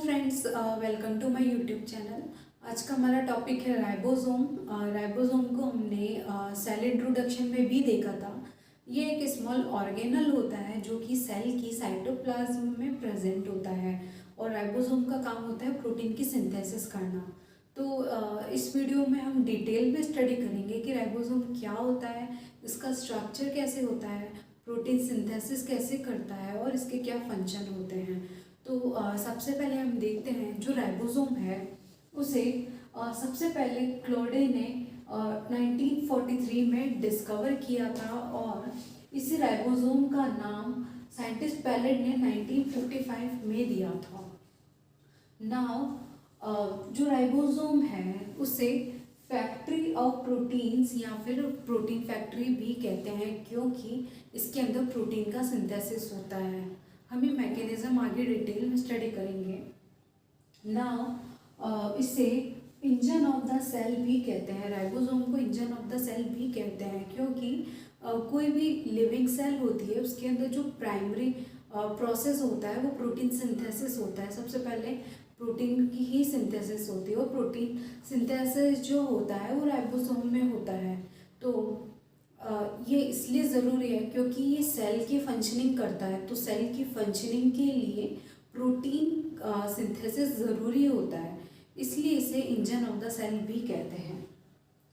Friends, welcome to my YouTube channel. आज का हमारा टॉपिक है राइबोसोम। राइबोसोम को हमने सेल इंट्रोडक्शन में भी देखा था। ये एक स्मॉल ऑर्गेनल होता है जो कि सेल की साइटोप्लाज्म में प्रेजेंट होता है और राइबोसोम का काम होता है प्रोटीन की सिंथेसिस करना। तो इस वीडियो में हम डिटेल में स्टडी करेंगे कि राइबोसोम क्या होता है, इसका स्ट्रक्चर कैसे होता है, प्रोटीन सिंथेसिस कैसे करता है और इसके क्या फंक्शन होते हैं। तो सबसे पहले हम देखते हैं जो राइबोसोम है उसे सबसे पहले क्लोडे ने 1943 में डिस्कवर किया था और इसी राइबोसोम का नाम साइंटिस्ट पैलेट ने 1955 में दिया था। नाउ जो राइबोसोम है उसे फैक्ट्री ऑफ प्रोटीन्स या फिर प्रोटीन फैक्ट्री भी कहते हैं क्योंकि इसके अंदर प्रोटीन का सिंथेसिस होता है। हम ये मैकेनिज्म आगे डिटेल में स्टडी करेंगे। नाउ इसे इंजन ऑफ द सेल भी कहते हैं। राइबोसोम को इंजन ऑफ द सेल भी कहते हैं क्योंकि कोई भी लिविंग सेल होती है उसके अंदर जो प्राइमरी प्रोसेस होता है वो प्रोटीन सिंथेसिस होता है। सबसे पहले प्रोटीन की ही सिंथेसिस होती है और प्रोटीन सिंथेसिस जो होता है वो राइबोसोम में होता है। तो ये इसलिए ज़रूरी है क्योंकि ये सेल की फंक्शनिंग करता है। तो सेल की फंक्शनिंग के लिए प्रोटीन सिंथेसिस ज़रूरी होता है, इसलिए इसे इंजन ऑफ द सेल भी कहते हैं।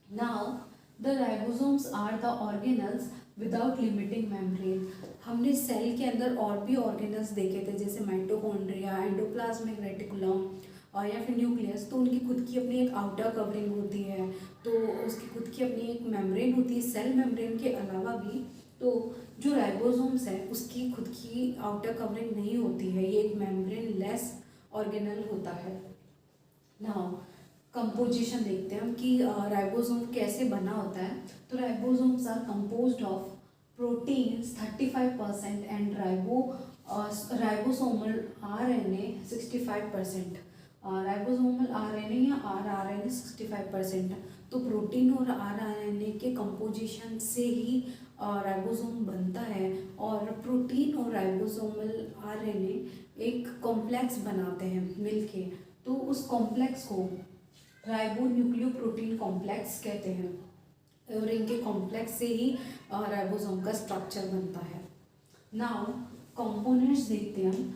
Now the ribosomes are the organelles without limiting membrane. हमने सेल के अंदर और भी ऑर्गेनल्स देखे थे जैसे माइटोकॉन्ड्रिया, एंडोप्लाज्मिक रेटिकुलम और या फिर न्यूक्लियस। तो उनकी खुद की अपनी एक आउटर कवरिंग होती है, तो उसकी खुद की अपनी एक मेम्ब्रेन होती है। सेल मेम्ब्रेन के अलावा भी तो जो राइबोसोम्स है उसकी खुद की आउटर कवरिंग नहीं होती है, ये एक मेम्ब्रेन लेस ऑर्गेनल होता है। नाउ कंपोजिशन देखते हैं हम कि राइबोसोम कैसे बना होता है। तो ribosomes are composed of proteins 35% and ribosomal RNA 65%। Ribosomal RNA या आरआरएनए 65%। तो प्रोटीन और आरआरएनए के कंपोजिशन से ही राइबोसोम बनता है और प्रोटीन और राइबोसोमल आरएनए एक कॉम्प्लेक्स बनाते हैं मिलके। तो उस कॉम्प्लेक्स को राइबो न्यूक्लियोप्रोटीन कॉम्प्लेक्स कहते हैं और इनके कॉम्प्लेक्स से ही राइबोसोम का स्ट्रक्चर बनता है। नाउ कंपोनेंट्स देखते हैं हम।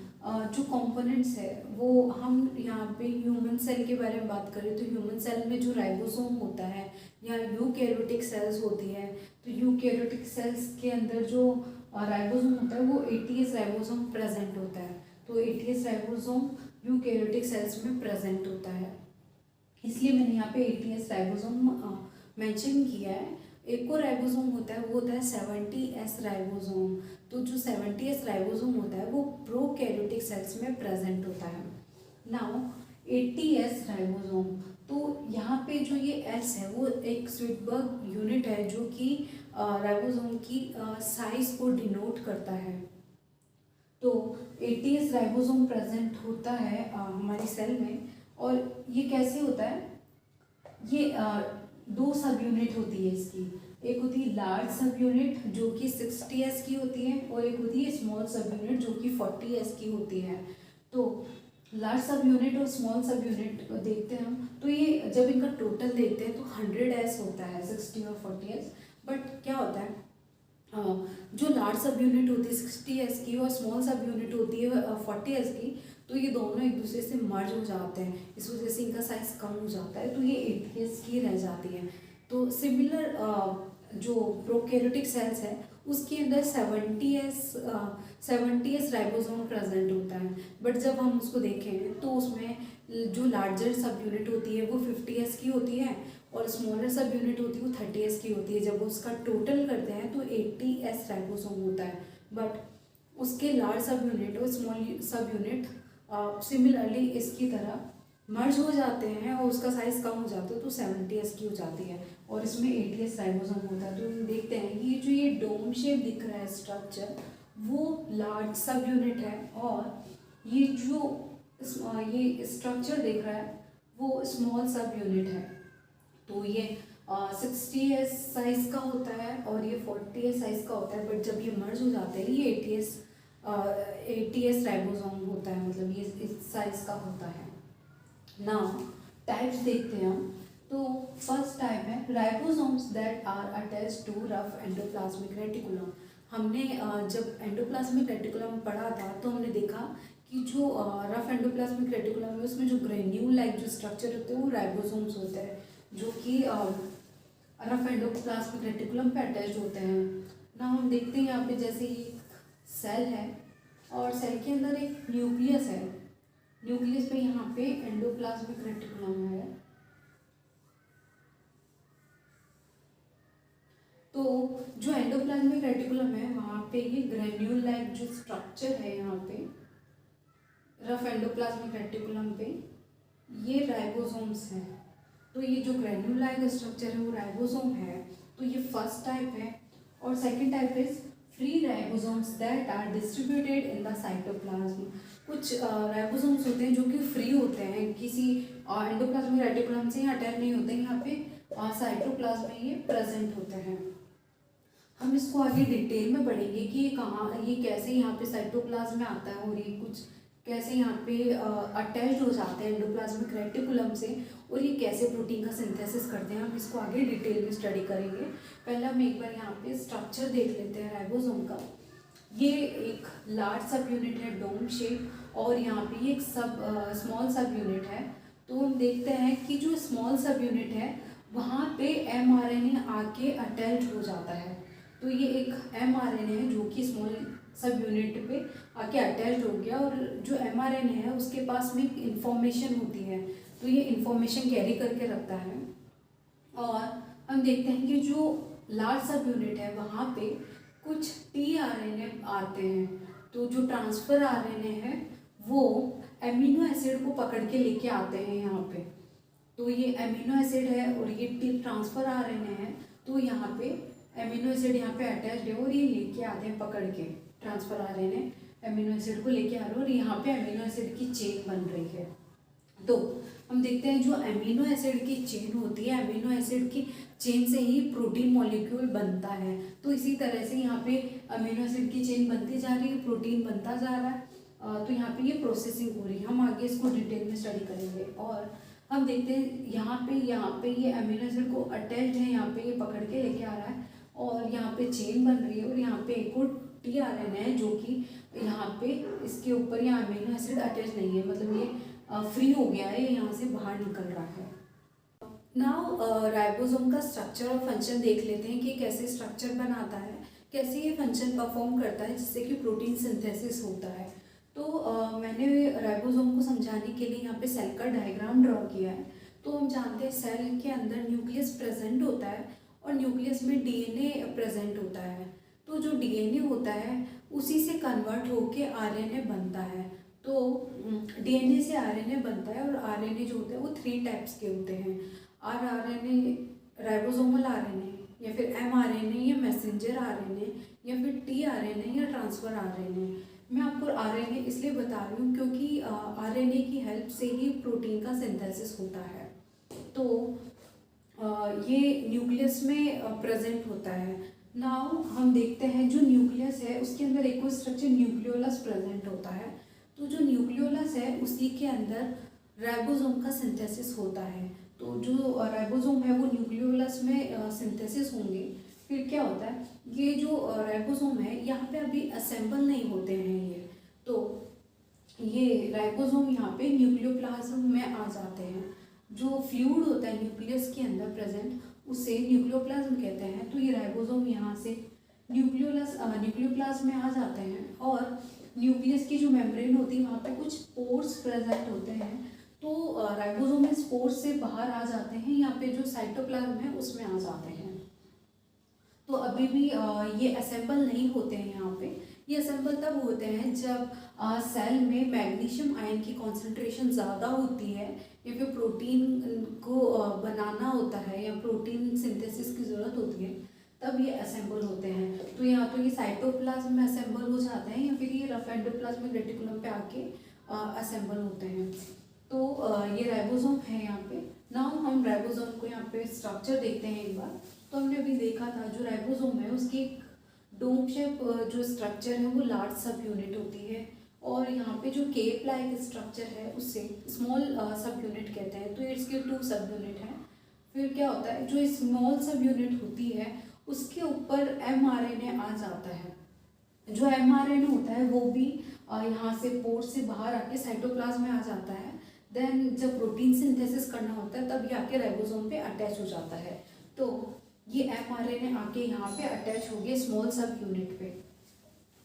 जो कंपोनेंट्स है वो हम यहाँ पे ह्यूमन सेल के बारे में बात करें तो ह्यूमन सेल में जो राइबोसोम होता है या यूकैरियोटिक सेल्स होती है, तो यूकैरियोटिक सेल्स के अंदर जो राइबोसोम होता है वो 80S राइबोसोम प्रेजेंट होता है। तो 80S राइबोसोम यूकैरियोटिक सेल्स में प्रेजेंट होता है, इसलिए मैंने यहाँ पे 80S राइबोसोम मेंशन किया है। एक और राइबोसोम होता है वो होता है 70S राइबोसोम। तो जो 70S राइबोसोम होता है वो प्रोकैरियोटिक सेल्स में प्रेजेंट होता है। नाउ 80S राइबोसोम, तो यहाँ पे जो ये S है वो एक स्वीटबर्ग यूनिट है जो कि राइबोसोम की साइज को डिनोट करता है। तो 80S राइबोसोम प्रेजेंट होता है हमारी सेल में। और ये कैसे होता है, ये दो सब यूनिट होती है इसकी। एक होती है लार्ज सब यूनिट जो कि 60S की होती है और एक होती है स्मॉल सब यूनिट जो कि 40S की होती है। तो लार्ज सब यूनिट और स्मॉल सब यूनिट देखते हैं हम, तो ये जब इनका टोटल देखते हैं तो 100S होता है, 60 और 40S। बट क्या होता है, जो लार्ज सब यूनिट होती है 60S की और स्मॉल सब यूनिट होती है 40S की, तो ये दोनों एक दूसरे से मर्ज हो जाते हैं, इस वजह से इनका साइज कम हो जाता है, तो ये 80S की रह जाती है। तो सिमिलर जो प्रोकैरियोटिक सेल्स है उसके अंदर 70S राइबोसोम प्रेजेंट होता है। बट जब हम उसको देखें तो उसमें जो लार्जर सब यूनिट होती है वो 50S की होती है और स्मॉलर सब यूनिट होती है वो 30S की होती है। जब उसका टोटल करते हैं तो 80S राइबोसोम होता है। बट उसके लार्ज सब यूनिट और स्मॉल सब यूनिट सिमिलरली इसकी तरह मर्ज हो जाते हैं और उसका साइज कम हो जाता है, तो 70S की हो जाती है और इसमें 80S राइबोसोम होता है। तो हम देखते हैं कि जो ये डोम शेप दिख रहा है स्ट्रक्चर वो लार्ज सब यूनिट है और ये जो ये स्ट्रक्चर दिख रहा है वो स्मॉल सब यूनिट है। तो ये 60S साइज का होता है और ये 40S साइज का होता है। बट जब ये मर्ज हो जाते हैं ये 80S 80s राइबोसोम होता है, मतलब ये इस साइज का होता है। नाउ टाइप्स देखते हैं हम। तो फर्स्ट टाइप है ribosomes that are attached to rough endoplasmic reticulum. हमने जब एंडोप्लाज्मिक रेटिकुलम पढ़ा था तो हमने देखा कि जो रफ एंडोप्लाज्मिक रेटिकुलम है उसमें जो ग्रेन्यूल लाइक जो स्ट्रक्चर होते हैं वो राइबोसोम्स होते हैं, जो कि रफ एंडोप्लाज्मिक रेटिकुलम पे अटैच होते हैं ना। हम देखते हैं यहाँ पे जैसे एक सेल है और सेल के अंदर एक न्यूक्लियस है, न्यूक्लियस पे यहाँ पे एंडोप्लाज्मिक रेटिकुलम है। तो जो एंडोप्लाज्मिक रेटिकुलम है वहाँ पे ये ग्रेन्यूल लाइक जो स्ट्रक्चर है यहाँ पे रफ एंडोप्लाज्मिक रेटिकुलम पे ये राइबोसोम्स हैं। तो ये जो ग्रेन्यूल लाइक स्ट्रक्चर है वो राइबोसोम है। तो ये फर्स्ट टाइप है। और second type is free ribosomes that are distributed in the cytoplasm. कुछ राइबोसोम्स होते हैं जो कि फ्री होते हैं, किसी एंडोप्लाज्मिक रेटिकुलम से अटैच नहीं होते, यहाँ पे साइटोप्लाज्म में ये प्रेजेंट होते हैं। हम इसको आगे डिटेल में पढ़ेंगे कि ये कहाँ, ये कैसे यहाँ पे साइटोप्लाज्म में आता है और ये कुछ कैसे यहाँ पे अटैच हो जाते हैं एंडोप्लाज्मिक रेटिकुलम से, और ये कैसे प्रोटीन का सिंथेसिस करते हैं, हम इसको आगे डिटेल में स्टडी करेंगे। पहले हम एक बार यहाँ पे स्ट्रक्चर देख लेते हैं राइबोसोम का। ये एक लार्ज सब यूनिट है डोम शेप, और यहाँ पे एक स्मॉल सब यूनिट है। तो हम देखते हैं कि जो स्मॉल सब यूनिट है वहाँ पे mRNA आके अटैच हो जाता है। तो ये एक mRNA है जो कि स्मॉल सब यूनिट पे आके अटैच हो गया, और जो mRNA है उसके पास में एक इंफॉर्मेशन होती है, तो ये इंफॉर्मेशन कैरी करके रखता है। और हम देखते हैं कि जो लार्ज सब यूनिट है वहाँ पे कुछ tRNA आते हैं। तो जो ट्रांसफर RNA है वो एमिनो एसिड को पकड़ के लेके आते हैं यहाँ पे। तो ये एमिनो एसिड है और ये ट्रांसफर RNA है, तो यहाँ पे एमिनो एसिड यहाँ पे अटैच्ड है और ये लेके आते हैं पकड़ के। ट्रांसफर RNA एमिनो एसिड को लेके आ रहे हैं और यहाँ पे एमिनो एसिड की चेन बन रही है। तो हम देखते हैं जो एमिनो एसिड की चेन होती है, एमिनो एसिड की चेन से ही प्रोटीन मॉलिक्यूल बनता है। तो इसी तरह से यहाँ पे अमीनो एसिड की चेन बनती जा रही है, प्रोटीन बनता जा रहा है। तो यहाँ पे ये प्रोसेसिंग हो रही है। हम आगे इसको डिटेल में स्टडी करेंगे। और हम देखते हैं यहाँ पे ये अमीनो एसिड को अटैच्ड है, यहाँ पे ये पकड़ के लेके आ रहा है और यहाँ पे चेन बन रही है, और यहाँ पे एक और tRNA है जो कि यहाँ पे इसके ऊपर यहाँ अमीनो एसिड अटैच नहीं है, मतलब ये फ्री हो गया है, यहाँ से बाहर निकल रहा है। नाउ राइबोसोम का स्ट्रक्चर और फंक्शन देख लेते हैं कि कैसे स्ट्रक्चर बनाता है, कैसे ये फंक्शन परफॉर्म करता है जिससे कि प्रोटीन सिंथेसिस होता है। तो मैंने राइबोसोम को समझाने के लिए यहाँ पे सेल का डायग्राम ड्रॉ किया है। तो हम जानते हैं सेल के अंदर न्यूक्लियस प्रेजेंट होता है और न्यूक्लियस में डीएनए प्रेजेंट होता है। तो जो डीएनए होता है उसी से कन्वर्ट होके आरएनए बनता है। तो डीएनए से आरएनए बनता है, और आरएनए जो होते हैं वो 3 टाइप्स के होते हैं। आरएनए, राइबोसोमल आरएनए, या फिर एमआरएनए या मैसेंजर आरएनए, या फिर टीआरएनए या ट्रांसफर आरएनए। मैं आपको आरएनए इसलिए बता रही हूँ क्योंकि आरएनए की हेल्प से ही प्रोटीन का सिंथेसिस होता है। तो ये न्यूक्लियस में प्रेजेंट होता है। नाउ हम देखते हैं जो न्यूक्लियस है उसके अंदर एक और स्ट्रक्चर न्यूक्लियोलस प्रेजेंट होता है। तो जो न्यूक्लियोलस है उसी के अंदर राइबोसोम का सिंथेसिस होता है। तो जो राइबोसोम है वो न्यूक्लियोलस में सिंथेसिस होंगे। फिर क्या होता है, ये जो राइबोसोम है यहाँ पे अभी असेंबल नहीं होते हैं ये, तो ये राइबोसोम यहाँ पे न्यूक्लियोप्लाज्म में आ जाते हैं। जो फ्लूइड होता है न्यूक्लियस के अंदर प्रेजेंट उसे न्यूक्लियोप्लाज्म कहते हैं। तो ये राइबोसोम यहाँ से न्यूक्लियोप्लाज्म में आ जाते हैं, और न्यूक्लियस की जो मेम्ब्रेन होती है वहाँ पे कुछ पोर्स प्रेजेंट होते हैं। तो राइबोसोम में स्पोर्स से बाहर आ जाते हैं, यहाँ पे जो साइटोप्लाज्म है उसमें आ जाते हैं। तो अभी भी ये असेंबल नहीं होते हैं यहाँ पे। ये असेंबल तब होते हैं जब सेल में मैग्नीशियम आयन की कॉन्सेंट्रेशन ज़्यादा होती है, या फिर प्रोटीन को बनाना होता है या प्रोटीन सिंथेसिस की ज़रूरत होती है, तब ये असेंबल होते हैं। तो यहाँ तो ये साइटोप्लाज्म में असेंबल हो जाते हैं, या फिर ये रफ एंडोप्लाज्मिक रेटिकुलम पे आके असेंबल होते हैं। तो ये राइबोसोम है यहाँ पे। नाउ हम राइबोसोम को यहाँ पे स्ट्रक्चर देखते हैं एक बार। तो हमने अभी देखा था जो राइबोसोम है उसकी डोम शेप जो स्ट्रक्चर है वो लार्ज सब यूनिट होती है, और यहाँ पे जो केप लाइक स्ट्रक्चर है उससे स्मॉल सब यूनिट कहते हैं। तो इसके 2 सब यूनिट हैं। फिर क्या होता है, जो स्मॉल सब यूनिट होती है उसके ऊपर mRNA आ जाता है। जो mRNA होता है वो भी यहाँ से पोर से बाहर आके साइटोप्लाज्म में आ जाता है। देन जब प्रोटीन सिंथेसिस करना होता है तब ये आके राइबोसोम पे अटैच हो जाता है। तो ये mRNA आके यहाँ पे अटैच हो गया स्मॉल सब यूनिट पे।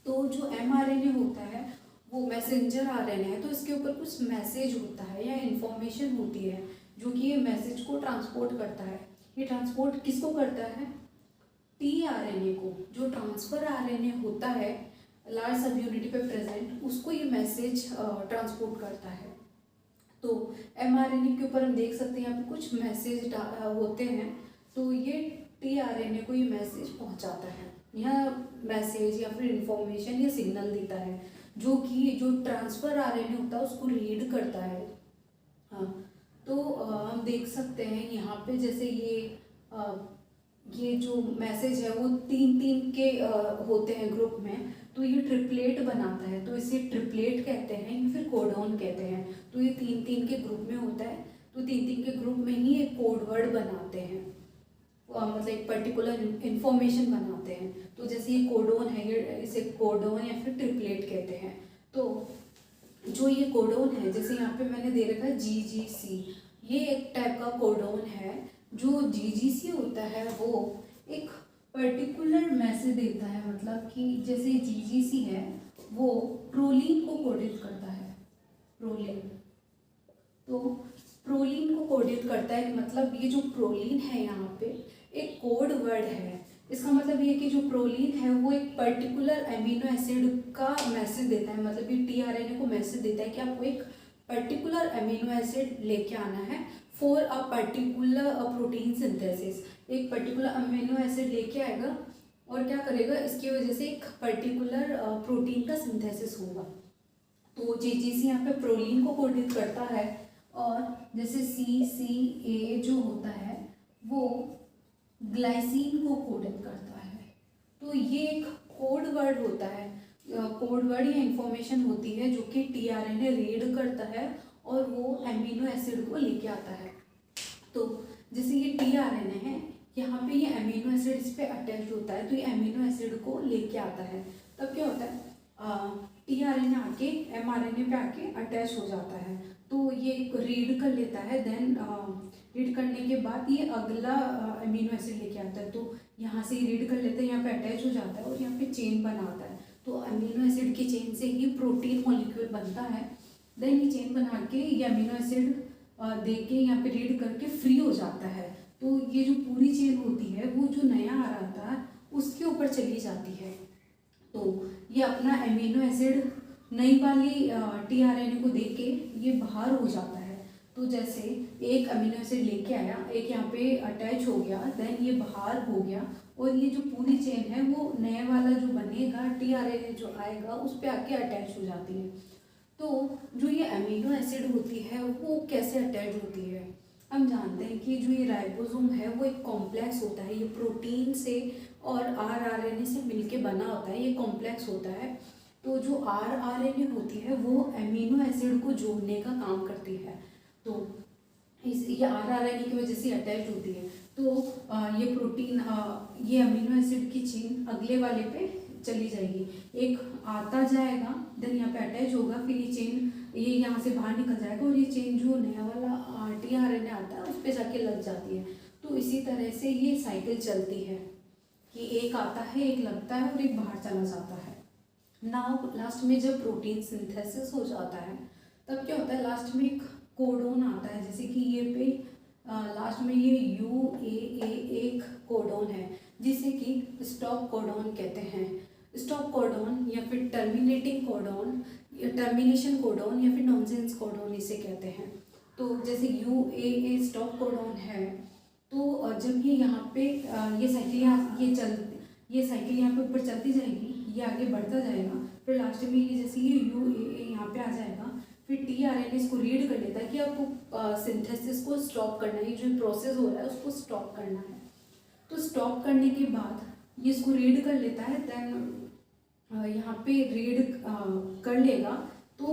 तो जो mRNA होता है वो मैसेंजर RNA है, तो इसके ऊपर कुछ मैसेज होता है या इंफॉर्मेशन होती है जो कि ये मैसेज को ट्रांसपोर्ट करता है। ये ट्रांसपोर्ट किसको करता है, tRNA को। जो ट्रांसफर RNA होता है लार्ज सब यूनिट पे प्रेजेंट, उसको ये मैसेज ट्रांसपोर्ट करता है। तो mRNA के ऊपर हम देख सकते हैं यहाँ पे कुछ मैसेज होते हैं, तो ये tRNA को ये मैसेज पहुंचाता है, या मैसेज या फिर इंफॉर्मेशन या सिग्नल देता है, जो कि जो ट्रांसफर RNA होता है उसको रीड करता है। हाँ, तो हम देख सकते हैं यहाँ पे जैसे ये जो मैसेज है वो 3-3 के होते हैं ग्रुप में, तो ये ट्रिपलेट बनाता है, तो इसे ट्रिपलेट कहते हैं या फिर कोडॉन कहते हैं। तो ये 3-3 के ग्रुप में होता है, तो 3-3 के ग्रुप में ही एक कोड वर्ड बनाते हैं, मतलब एक पर्टिकुलर इंफॉर्मेशन बनाते हैं। तो जैसे ये कोडोन है, ये इसे कोडोन या फिर ट्रिपलेट कहते हैं। तो जो ये कोडोन है, जैसे यहाँ पे मैंने दे रखा है GGC, ये एक टाइप का कोडोन है। जो GGC होता है वो एक पर्टिकुलर मैसेज देता है, मतलब कि जैसे GGC है वो प्रोलीन को कोडित करता है, प्रोलीन। तो प्रोलीन को कोडित करता है, मतलब ये जो प्रोलीन है यहाँ पे एक कोड वर्ड है। इसका मतलब ये कि जो प्रोलीन है वो एक पर्टिकुलर अमीनो एसिड का मैसेज देता है, मतलब ये tRNA को मैसेज देता है कि आपको एक पर्टिकुलर अमीनो एसिड लेके आना है for a particular protein synthesis. एक पर्टिकुलर अमीनो एसिड लेके आएगा और क्या करेगा, इसकी वजह से एक पर्टिकुलर प्रोटीन का सिंथेसिस होगा। तो GGC यहाँ पे प्रोलीन को कोडित करता है, और जैसे CCA जो होता है वो ग्लाइसिन को कोडित करता है। तो ये एक कोड वर्ड होता है, कोड वर्ड या इंफॉर्मेशन होती है जो कि tRNA रीड करता है और वो एमिनो एसिड को लेके आता है। तो जैसे ये tRNA है, यहाँ पे ये एमिनो एसिड इस पे अटैच होता है, तो ये एमिनो एसिड को लेके आता है। तब क्या होता है, tRNA आके mRNA पे आके अटैच हो जाता है, तो ये रीड कर लेता है। देन रीड करने के बाद ये अगला अमीनो एसिड लेके आता है, तो यहाँ से रीड कर लेते हैं, यहाँ पे अटैच हो जाता है और यहाँ पे चेन बनाता है। तो अमीनो एसिड की चेन से ही प्रोटीन मॉलिक्यूल बनता है। देन ये चेन बना के ये अमीनो एसिड दे के यहाँ पे रीड करके फ्री हो जाता है। तो ये जो पूरी चेन होती है वो जो नया आ रहा था उसके ऊपर चली जाती है। तो ये अपना अमीनो एसिड नई वाली tRNA को दे के ये बाहर हो जाता है। तो जैसे एक अमीनो एसिड लेके आया, एक यहाँ पे अटैच हो गया, देन ये बाहर हो गया, और ये जो पूरी चेन है वो नया वाला जो बनेगा tRNA जो आएगा उस पर आके अटैच हो जाती है। तो जो ये अमीनो एसिड होती है वो कैसे अटैच होती है, हम जानते हैं कि जो ये राइबोसोम है वो एक कॉम्प्लेक्स होता है, ये प्रोटीन से और rRNA से मिलके बना होता है, ये कॉम्प्लेक्स होता है। तो जो rRNA होती है वो अमीनो एसिड को जोड़ने का काम करती है, तो ये rRNA की वजह से अटैच होती है। तो ये प्रोटीन ये अमीनो एसिड की चेन अगले वाले पे चली जाएगी, एक आता जाएगा, देन यहाँ पे अटैच होगा, फिर ये चेन ये यहाँ से बाहर निकल जाएगा और ये चेन जो नया वाला tRNA आता है उस पर जाके लग जाती है। तो इसी तरह से ये साइकिल चलती है कि एक आता है, एक लगता है और एक बाहर चला जाता है। नाउ लास्ट में जब प्रोटीन सिंथेसिस हो जाता है तब क्या होता है, लास्ट में एक कोडोन आता है, जैसे कि ये पे लास्ट में ये UAA एक कोडोन है जिसे कि स्टॉप कोडोन कहते हैं। स्टॉप कोडोन या फिर टर्मिनेटिंग कोडोन, टर्मिनेशन कोडोन या फिर नॉनसेंस कोडोन इसे कहते हैं। तो जैसे UAA स्टॉप कोडोन है, तो जब ये यहाँ पे ये साइकिल यहाँ पे ऊपर चलती जाएगी, ये आगे बढ़ता जाएगा, फिर लास्ट में ये जैसे ये UAA यहाँ पे आ जाएगा, फिर tRNA इसको रीड कर लेता है कि आपको सिंथेसिस को स्टॉप करना है, जो प्रोसेस हो रहा है उसको स्टॉप करना है। तो स्टॉप करने के बाद ये इसको रीड कर लेता है, देन यहाँ पे रीड कर लेगा। तो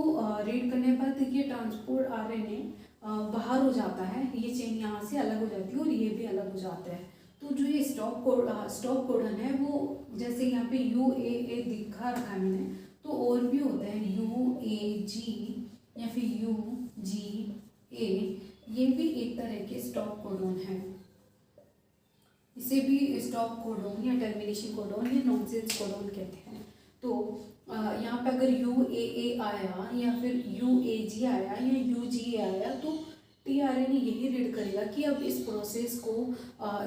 रीड करने के बाद ये ट्रांसपोर्ट आरएनए बाहर हो जाता है, ये चेन यहाँ से अलग हो जाती है और ये भी अलग हो जाता है। तो जो ये स्टॉप कोडन है वो जैसे यहाँ पे UAA दिखा रखा है मैंने, तो और भी होते हैं UAG या फिर UGA, ये भी एक तरह के स्टॉप कोडन है। इसे भी स्टॉप कोडन या टर्मिनेशन कोडन या नॉनसेंस कोडन कहते हैं। तो यहाँ पे अगर UAA आया या फिर UAG आया या UGA आया तो tRNA यही रीड करेगा कि अब इस प्रोसेस को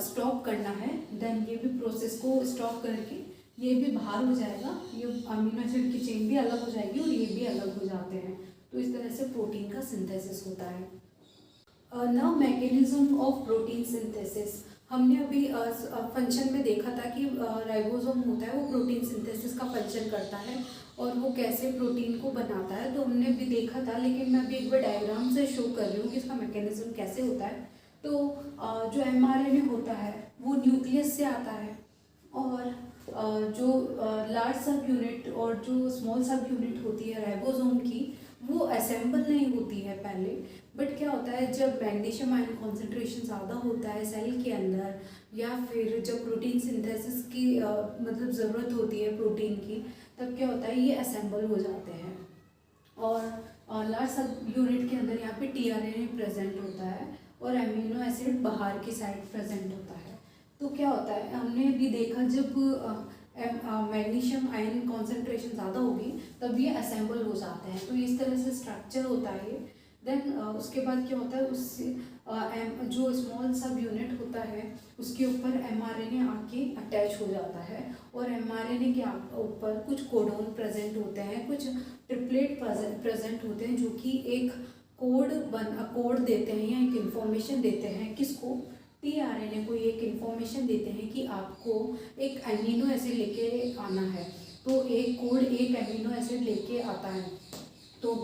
स्टॉप करना है, देन ये भी प्रोसेस को स्टॉप करके ये भी बाहर हो जाएगा, ये अमीनो एसिड की चेन भी अलग हो जाएगी और ये भी अलग हो जाते हैं। तो इस तरह से प्रोटीन का सिंथेसिस होता है। Now mechanism of protein synthesis, हमने अभी फंक्शन में देखा था कि राइबोसोम होता है वो प्रोटीन सिंथेसिस का फंक्शन करता है और वो कैसे प्रोटीन को बनाता है, तो हमने भी देखा था, लेकिन मैं अभी एक बार डायग्राम से शो कर रही हूँ कि इसका मैकेनिज्म कैसे होता है। तो जो mRNA होता है वो न्यूक्लियस से आता है और जो लार्ज सब यूनिट और जो स्मॉल सब यूनिट होती है राइबोसोम की वो असेंबल नहीं होती है पहले, बट क्या होता है जब मैग्नीशियम आयन कॉन्सेंट्रेशन ज़्यादा होता है सेल के अंदर या फिर जब प्रोटीन सिंथेसिस की मतलब ज़रूरत होती है प्रोटीन की, तब क्या होता है ये असेंबल हो जाते हैं और लार्ज सब यूनिट के अंदर यहाँ पे tRNA प्रेजेंट होता है और एमिनो एसिड बाहर की साइड प्रेजेंट होता है। तो क्या होता है हमने भी देखा जब मैग्नीशियम आयन कॉन्सेंट्रेशन ज़्यादा होगी तब ये असेंबल हो जाते हैं। तो इस तरह से स्ट्रक्चर होता है। देन उसके बाद क्या होता है उससे जो स्मॉल सब यूनिट होता है उसके ऊपर mRNA आके अटैच हो जाता है और mRNA के ऊपर कुछ कोडोन प्रेजेंट होते हैं, कुछ ट्रिपलेट प्रेजेंट होते हैं जो कि एक कोड देते हैं या एक इन्फॉर्मेशन देते हैं किसको, tRNA को एक इन्फॉर्मेशन देते हैं कि आपको एक एमिनो एसिड लेके आना है। तो एक कोड एक एमिनो एसिड लेके आता है तो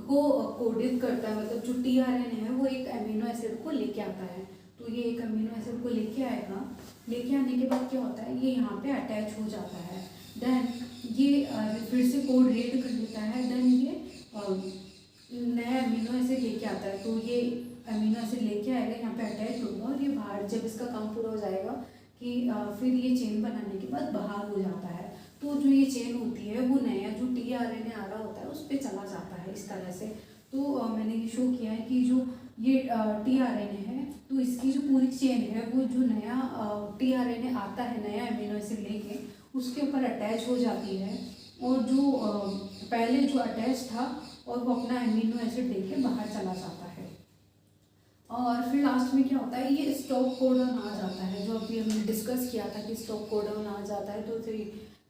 वो कोडित करता है, मतलब जो tRNA है वो एक एमिनो एसिड को लेके आता है। तो ये एक अमीनो एसिड को लेके आएगा, लेके आने के बाद क्या होता है ये यहाँ पे अटैच हो जाता है। देन ये फिर से कोड रीड कर लेता है, देन ये नया अमीनो एसिड लेके आता है। तो ये अमीनो एसिड लेके आएगा, यहाँ पे अटैच होगा और ये बाहर जब इसका काम पूरा हो जाएगा कि फिर ये चेन बनाने के बाद बाहर हो जाता है। तो जो ये चेन होती है वो नया जो tRNA आ रहा होता है उस पर चला जाता है इस तरह से। तो मैंने ये शो किया है कि जो ये tRNA है तो इसकी जो पूरी चेन है वो जो नया tRNA आता है नया अमीनो एसिड लेके उसके ऊपर अटैच हो जाती है और जो पहले जो अटैच था और वो अपना अमीनो एसिड लेके बाहर चला जाता है। और फिर लास्ट में क्या होता है ये स्टॉप कोडन आ जाता है, जो अभी हमने डिस्कस किया था कि स्टॉप कोडन आ जाता है। तो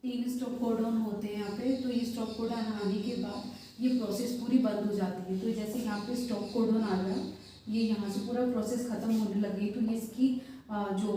3 स्टॉप कोडन होते हैं यहाँ पे। तो ये स्टॉप कोडन आने के बाद ये प्रोसेस पूरी बंद हो जाती है। तो जैसे यहाँ पे स्टॉप कोडन आ गया, ये यहाँ से पूरा प्रोसेस ख़त्म होने लगी, तो ये इसकी जो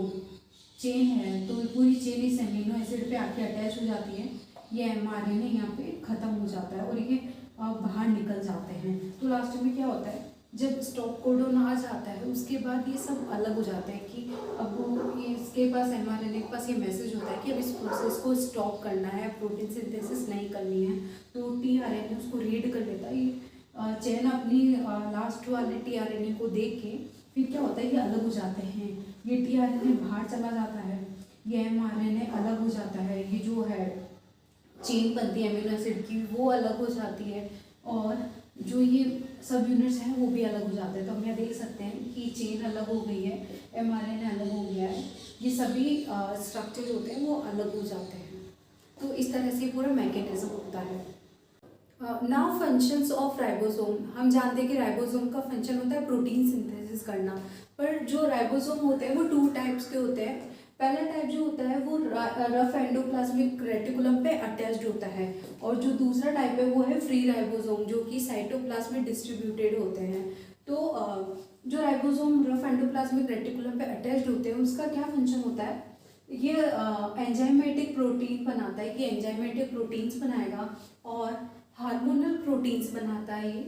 चेन है तो पूरी चेन इस एमिनो एसिड पे आके अटैच हो जाती है। ये mRNA यहाँ पे ख़त्म हो जाता है और ये बाहर निकल जाते हैं। तो लास्ट में क्या होता है जब स्टॉप कोडन आ जाता है उसके बाद ये सब अलग हो जाते हैं कि अब वो इसके पास mRNA के पास ये मैसेज होता है कि अब इस प्रोसेस को स्टॉप करना है, प्रोटीन सिंथेसिस नहीं करनी है। तो tRNA उसको रीड कर लेता है, ये चेन अपनी लास्ट वाले tRNA को देख के फिर क्या होता है ये अलग हो जाते हैं। ये tRNA बाहर चला जाता है, ये mRNA अलग हो जाता है, ये जो है चेन बनती है अमीनो एसिड की वो अलग हो जाती है और जो ये सब यूनिट्स हैं वो भी अलग हो जाते हैं। तो हम यहाँ देख सकते हैं कि चेन अलग हो गई है, mRNA अलग हो गया है, ये सभी स्ट्रक्चर होते हैं वो अलग हो जाते हैं। तो इस तरह से पूरा मैकेनिज्म होता है। नाउ फंक्शंस ऑफ राइबोसोम, हम जानते हैं कि राइबोसोम का फंक्शन होता है प्रोटीन सिंथेसिस करना, पर जो राइबोसोम होते हैं वो 2 टाइप्स के होते हैं। पहला टाइप जो होता है वो रफ एंडोप्लाज्मिक रेटिकुलम पे अटैच्ड होता है और जो दूसरा टाइप है वो है फ्री राइबोसोम जो कि साइटोप्लाज्म में डिस्ट्रीब्यूटेड होते हैं। तो जो राइबोसोम रफ एंडोप्लाज्मिक रेटिकुलम पे अटैच्ड होते हैं उसका क्या फंक्शन होता है, ये एंजाइमेटिक प्रोटीन बनाता है कि एंजाइमेटिक प्रोटीन्स बनाएगा और हार्मोनल प्रोटीन्स बनाता है, ये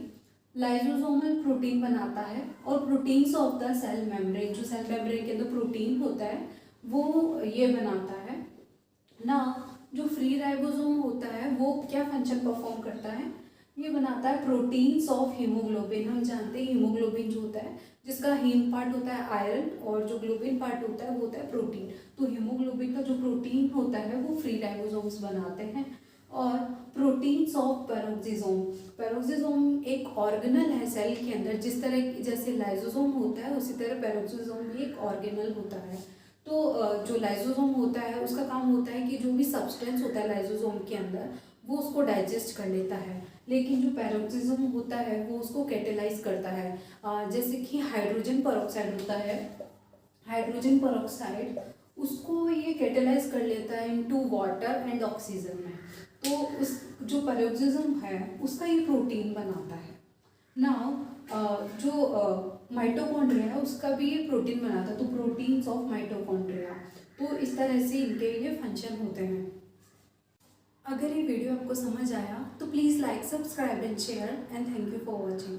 लाइसोसोमल प्रोटीन बनाता है और proteins of the cell membrane, जो सेल मेम्ब्रेन के अंदर प्रोटीन होता है वो ये बनाता है ना। जो फ्री राइबोसोम होता है वो क्या फंक्शन परफॉर्म करता है, ये बनाता है प्रोटीन्स ऑफ हीमोग्लोबिन। हम जानते हैं हीमोग्लोबिन जो होता है, जिसका हीम पार्ट होता है आयरन और जो ग्लोबिन पार्ट होता है वो होता है प्रोटीन। तो हीमोग्लोबिन का जो प्रोटीन होता है वो फ्री राइबोसोम्स बनाते हैं। और प्रोटीन्स ऑफ पेरोक्सिसोम, पेरोक्सिसोम एक ऑर्गेनल है सेल के अंदर, जिस तरह जैसे लाइसोसोम होता है उसी तरह पेरोक्सिसोम भी एक ऑर्गेनल होता है। तो जो लाइसोसोम होता है उसका काम होता है कि जो भी सब्सटेंस होता है लाइसोसोम के अंदर वो उसको डाइजेस्ट कर लेता है, लेकिन जो पेरोक्सिसम होता है वो उसको कैटेलाइज करता है। जैसे कि हाइड्रोजन पेरोक्साइड होता है, हाइड्रोजन पेरोक्साइड उसको ये कैटेलाइज कर लेता है इनटू वाटर एंड ऑक्सीजन में। तो उस जो पेरोक्सिसम है उसका ये प्रोटीन बनाता है। नाउ जो माइटोकॉन्ड्रिया है उसका भी ये प्रोटीन बनाता है, तो प्रोटीन्स ऑफ माइटोकॉन्ड्रिया। तो इस तरह से इनके ये फंक्शन होते हैं। अगर ये वीडियो आपको समझ आया तो please like, subscribe and share, and thank you for watching.